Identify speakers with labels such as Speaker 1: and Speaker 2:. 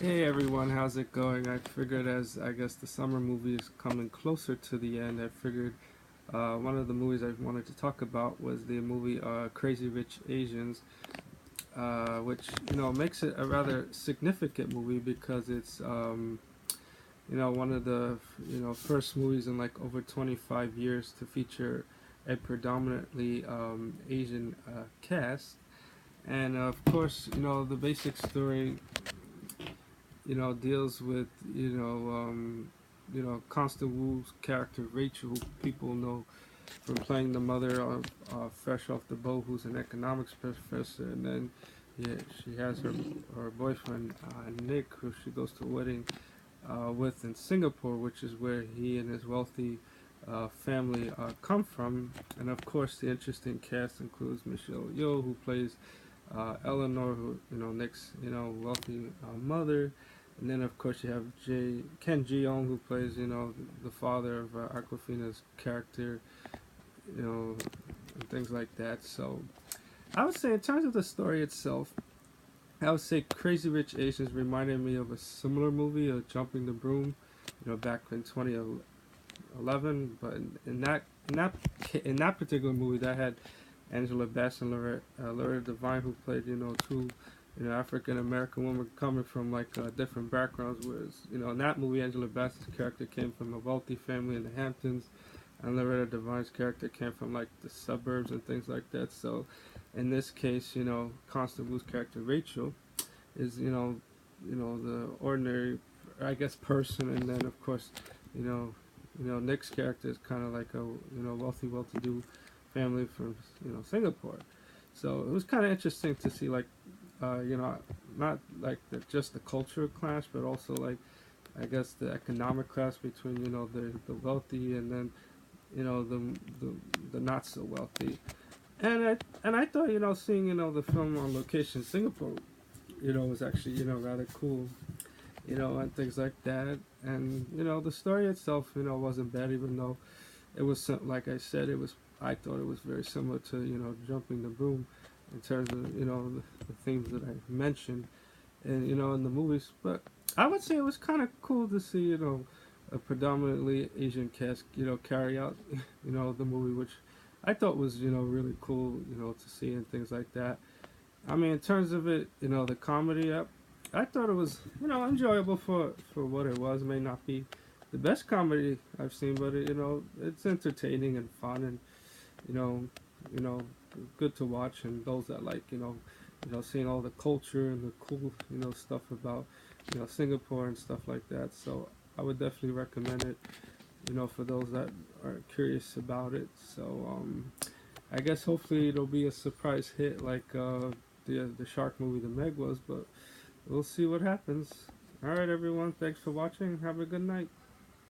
Speaker 1: Hey everyone, how's it going? I figured as I guess the summer movie is coming closer to the end, I figured one of the movies I wanted to talk about was the movie Crazy Rich Asians, which makes it a rather significant movie because it's one of the first movies in like over 25 years to feature a predominantly Asian cast, and of course the basic story deals with Constant Wu's character Rachel, who people know from playing the mother of Fresh Off the Boat, who's an economics professor, and then yeah, she has her boyfriend Nick, who she goes to a wedding with in Singapore, which is where he and his wealthy family come from. And of course, the interesting cast includes Michelle Yeoh, who plays Eleanor, who Nick's wealthy mother, and then of course you have Ken Jeong, who plays the father of Aquafina's character, and things like that. So I would say in terms of the story itself, I would say Crazy Rich Asians reminded me of a similar movie, Jumping the Broom, back in 2011. But in that particular movie, that had Angela Bassett and Loretta Devine, who played two African American women coming from like different backgrounds. Whereas in that movie, Angela Bassett's character came from a wealthy family in the Hamptons, and Loretta Devine's character came from like the suburbs and things like that. So in this case, Constant Wu's character Rachel is the ordinary, I guess, person, and then of course, you know, Nick's character is kind of like a wealthy, well-to-do family from Singapore. So it was kind of interesting to see like not like just the cultural clash, but also like I guess the economic clash between the wealthy and then the the not so wealthy. And I thought seeing the film on location in Singapore was actually rather cool, and things like that. And the story itself wasn't bad, even though it was like I said, I thought it was very similar to Jumping the Broom in terms of the themes that I mentioned and in the movies. But I would say it was kind of cool to see a predominantly Asian cast carry out the movie, which I thought was really cool to see and things like that. I mean, in terms of it, the comedy, I thought it was enjoyable for what it was. It may not be the best comedy I've seen, but it's entertaining and fun, and you know you know good to watch. And those that like seeing all the culture and the cool stuff about Singapore and stuff like that. So I would definitely recommend it. For those that are curious about it. So I guess hopefully it'll be a surprise hit like the shark movie The Meg was, but we'll see what happens. All right, everyone. Thanks for watching. Have a good night.